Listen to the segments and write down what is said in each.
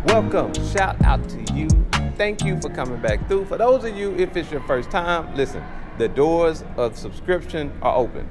Welcome, shout out to you. Thank you for coming back through. For those of you, if it's your first time, listen, the doors of subscription are open.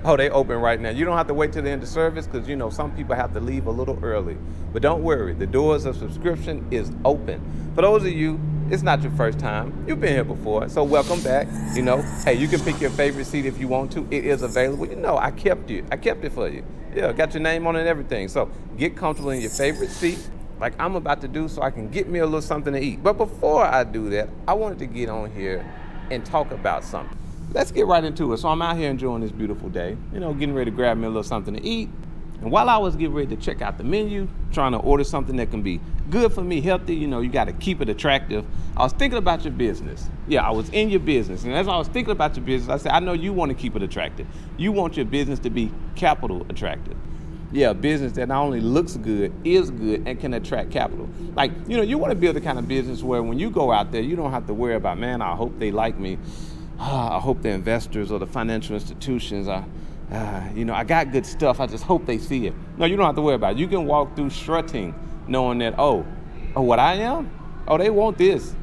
Oh, they open right now. You don't have to wait till the end of service because you know some people have to leave a little early. But don't worry, the doors of subscription is open. For those of you, it's not your first time. You've been here before, so welcome back. You know, hey, you can pick your favorite seat if you want to. It is available. You know, I kept it for you. Yeah, got your name on it and everything. So get comfortable in your favorite seat like I'm about to do so I can get me a little something to eat. But before I do that, I wanted to get on here and talk about something. Let's get right into it. So I'm out here enjoying this beautiful day, you know, getting ready to grab me a little something to eat. And while I was getting ready to check out the menu, trying to order something that can be good for me, healthy, you know, you got to keep it attractive, I was thinking about your business. Yeah, I was in your business. And as I was thinking about your business, I said, I know you want to keep it attractive. You want your business to be capital attractive. Yeah, a business that not only looks good, is good, and can attract capital. Like, you know, you want to build the kind of business where when you go out there, you don't have to worry about, man, I hope they like me. I hope the investors or the financial institutions are, you know, I got good stuff. I just hope they see it. No, you don't have to worry about it. You can walk through strutting knowing that, oh, what I am? Oh, they want this.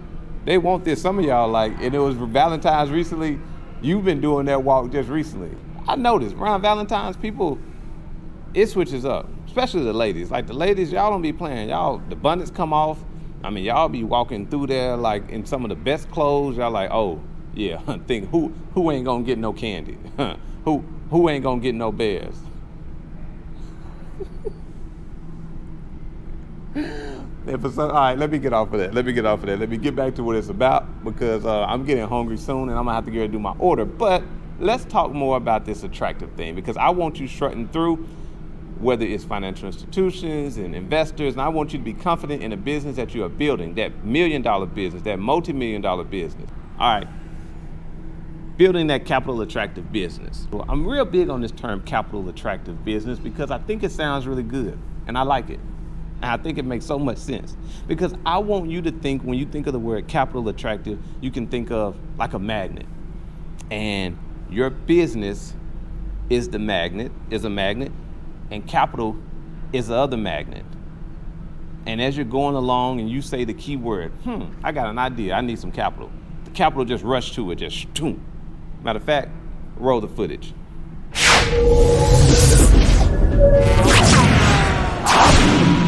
They want this. Some of y'all like, and it was Valentine's recently. You've been doing that walk just recently. I noticed around Valentine's, people, it switches up, especially the ladies. Like the ladies, y'all don't be playing. Y'all, the bonnets come off. I mean, y'all be walking through there like in some of the best clothes. Y'all like, oh, yeah, think who ain't gonna get no candy? Who ain't gonna get no bears? All right, let me get off of that. Let me get back to what it's about because I'm getting hungry soon and I'm gonna have to get ready to do my order. But let's talk more about this attractive thing because I want you strutting through, whether it's financial institutions and investors, and I want you to be confident in the business that you are building, that $1 million business, that multi-million-dollar business. All right. Building that capital attractive business. Well, I'm real big on this term capital attractive business because I think it sounds really good and I like it. And I think it makes so much sense because I want you to think, when you think of the word capital attractive, you can think of like a magnet. And your business is a magnet, and capital is the other magnet. And as you're going along and you say the key word, I got an idea, I need some capital. The capital just rush to it, just boom. Matter of fact, roll the footage.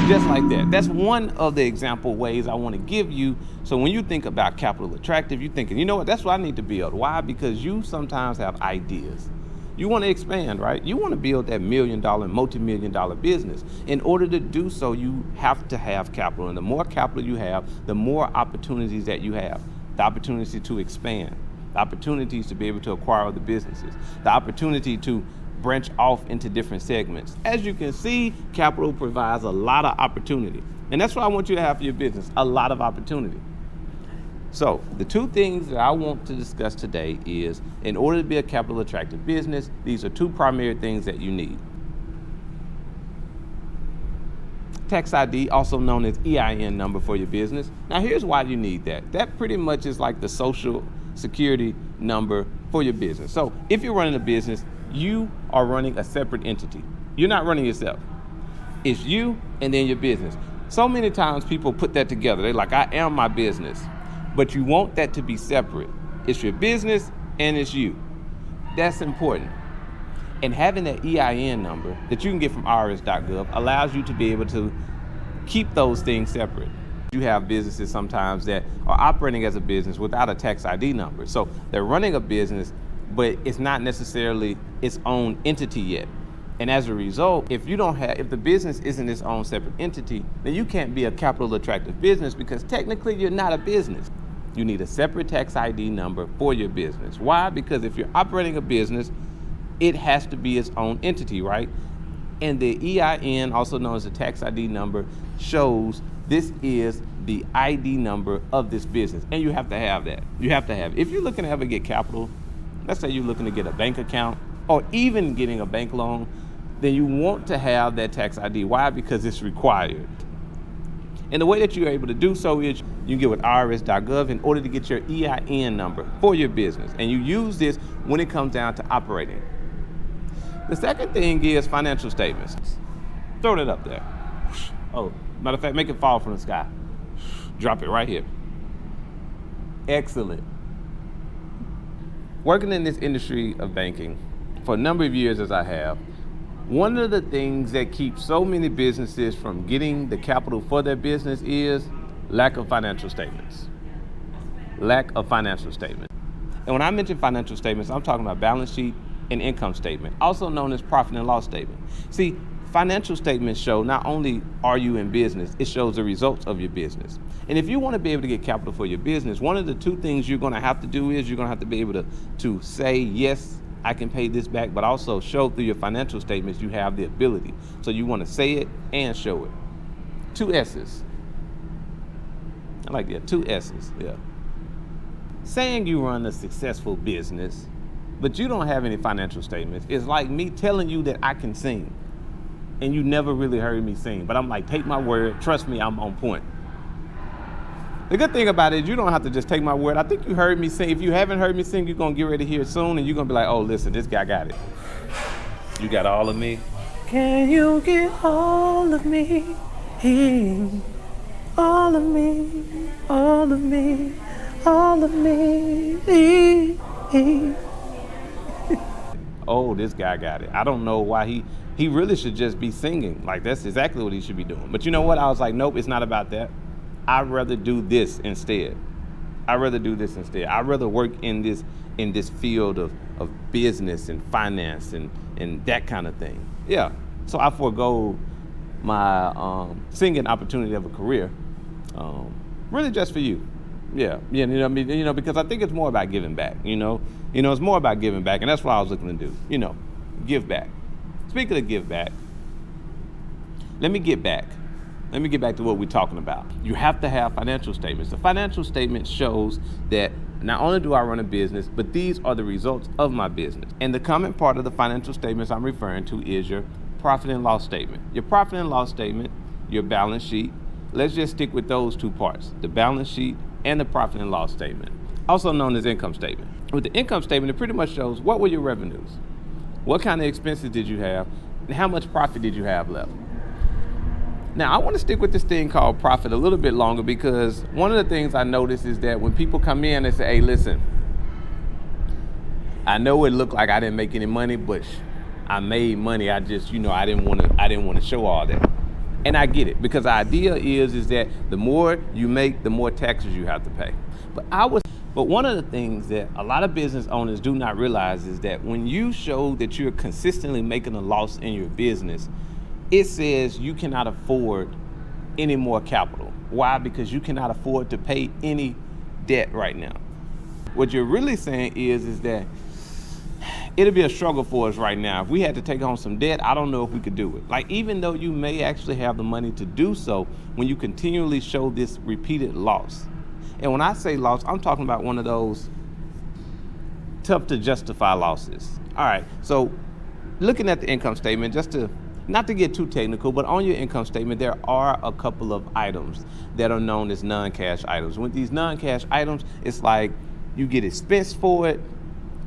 Just like that. That's one of the example ways I want to give you. So when you think about capital attractive, you're thinking, you know what, that's what I need to build. Why? Because you sometimes have ideas. You want to expand, right? You want to build that $1 million, multi-million-dollar business. In order to do so, you have to have capital. And the more capital you have, the more opportunities that you have. The opportunity to expand, the opportunities to be able to acquire other businesses, the opportunity to branch off into different segments. As you can see, capital provides a lot of opportunity. And that's what I want you to have for your business, a lot of opportunity. So the two things that I want to discuss today is, in order to be a capital attractive business, these are two primary things that you need. Tax ID, also known as EIN number for your business. Now here's why you need that. That pretty much is like the social security number for your business. So if you're running a business, you are running a separate entity. You're not running yourself. It's you and then your business. So many times people put that together. They're like, I am my business. But you want that to be separate. It's your business and it's you. That's important. And having that EIN number that you can get from irs.gov allows you to be able to keep those things separate. You have businesses sometimes that are operating as a business without a tax ID number. So they're running a business, but it's not necessarily its own entity yet. And as a result, if the business isn't its own separate entity, then you can't be a capital attractive business because technically you're not a business. You need a separate tax ID number for your business. Why? Because if you're operating a business, it has to be its own entity, right? And the EIN, also known as the tax ID number, shows this is the ID number of this business. And you have to have that. You have to have it. If you're looking to ever get capital, let's say you're looking to get a bank account or even getting a bank loan, then you want to have that tax ID. Why? Because it's required. And the way that you're able to do so is you get with irs.gov in order to get your EIN number for your business. And you use this when it comes down to operating. The second thing is financial statements. Throw it up there. Oh, matter of fact, make it fall from the sky. Drop it right here. Excellent. Working in this industry of banking for a number of years as I have, one of the things that keeps so many businesses from getting the capital for their business is lack of financial statements. Lack of financial statements. And when I mention financial statements, I'm talking about balance sheet and income statement, also known as profit and loss statement. See, financial statements show not only are you in business, it shows the results of your business. And if you want to be able to get capital for your business, one of the two things you're going to have to do is you're going to have to be able to say, yes, I can pay this back, but also show through your financial statements you have the ability. So you want to say it and show it. 2 S's. I like that, 2 S's, yeah. Saying you run a successful business, but you don't have any financial statements, is like me telling you that I can sing, and you never really heard me sing. But I'm like, take my word, trust me, I'm on point. The good thing about it is you don't have to just take my word. I think you heard me sing. If you haven't heard me sing, you're going to get ready to hear it soon, and you're going to be like, oh, listen, this guy got it. You got all of me? Can you get all of me? All of me, all of me, all of me. Oh, this guy got it. I don't know why he really should just be singing. Like, that's exactly what he should be doing. But you know what? I was like, nope, it's not about that. I'd rather do this instead. I'd rather work in this field of business and finance and that kind of thing. Yeah. So I forego my singing opportunity of a career, really just for you. Yeah, you know what I mean? You know, because I think it's more about giving back, you know? It's more about giving back, and that's what I was looking to do, give back. Speaking of give back, let me get back to what we're talking about. You have to have financial statements. The financial statement shows that not only do I run a business, but these are the results of my business. And the common part of the financial statements I'm referring to is your profit and loss statement. Your profit and loss statement, your balance sheet. Let's just stick with those 2 parts, the balance sheet and the profit and loss statement, also known as income statement. With the income statement, it pretty much shows what were your revenues, what kind of expenses did you have, and how much profit did you have left. Now, I want to stick with this thing called profit a little bit longer, because one of the things I notice is that when people come in and say, hey, listen, I know it looked like I didn't make any money, but I made money. I just, I didn't want to show all that. And I get it, because the idea is that the more you make, the more taxes you have to pay. But one of the things that a lot of business owners do not realize is that when you show that you're consistently making a loss in your business, it says you cannot afford any more capital. Why? Because you cannot afford to pay any debt right now. What you're really saying is that it'll be a struggle for us right now. If we had to take on some debt, I don't know if we could do it. Like, even though you may actually have the money to do so, when you continually show this repeated loss. And when I say loss, I'm talking about one of those tough to justify losses. All right, so looking at the income statement, not to get too technical, but on your income statement, there are a couple of items that are known as non-cash items. With these non-cash items, it's like you get expense for it,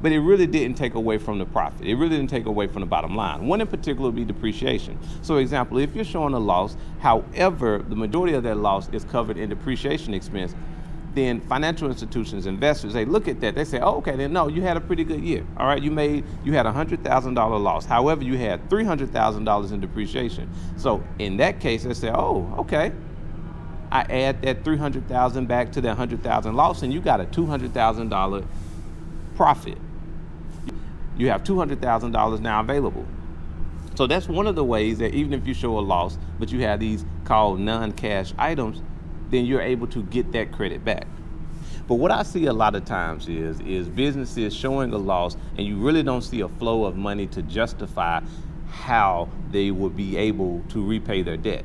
but it really didn't take away from the profit. It really didn't take away from the bottom line. One in particular would be depreciation. So example, if you're showing a loss, however, the majority of that loss is covered in depreciation expense, then financial institutions, investors, they look at that, they say, oh, okay, then no, you had a pretty good year. All right, you had $100,000 loss. However, you had $300,000 in depreciation. So in that case, they say, oh, okay. I add that $300,000 back to that $100,000 loss, and you got a $200,000 profit. You have $200,000 now available. So that's one of the ways that even if you show a loss, but you have these called non-cash items, then you're able to get that credit back. But what I see a lot of times is businesses showing a loss, and you really don't see a flow of money to justify how they would be able to repay their debt.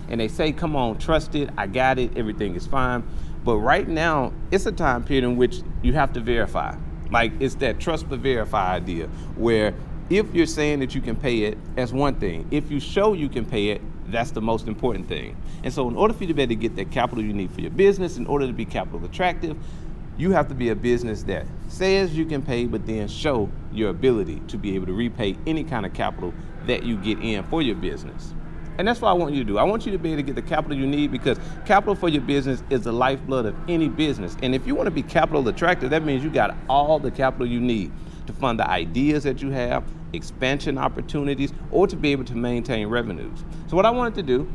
And they say, come on, trust it, I got it, everything is fine. But right now, it's a time period in which you have to verify. Like, it's that trust but verify idea, where if you're saying that you can pay it, that's one thing. If you show you can pay it, that's the most important thing. And so in order for you to be able to get that capital you need for your business, in order to be capital attractive, you have to be a business that says you can pay, but then show your ability to be able to repay any kind of capital that you get in for your business. And that's what I want you to do. I want you to be able to get the capital you need, because capital for your business is the lifeblood of any business. And if you want to be capital attractive, that means you got all the capital you need to fund the ideas that you have, expansion opportunities, or to be able to maintain revenues. So what I wanted to do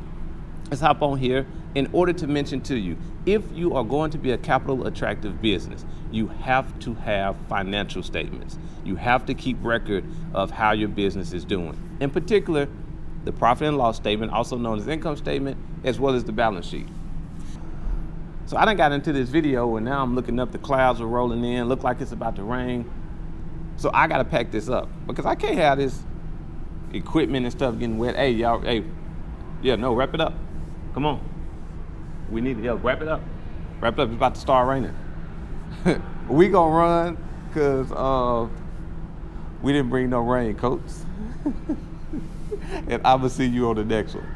is hop on here in order to mention to you, if you are going to be a capital attractive business, you have to have financial statements. You have to keep record of how your business is doing. In particular, the profit and loss statement, also known as income statement, as well as the balance sheet. So I done got into this video and now I'm looking up, the clouds are rolling in, look like it's about to rain. So I gotta pack this up because I can't have this equipment and stuff getting wet. Hey, y'all, hey, yeah, no, wrap it up. Come on. We need to, wrap it up. Wrap it up, it's about to start raining. We gonna run because we didn't bring no raincoats. And I'm gonna see you on the next one.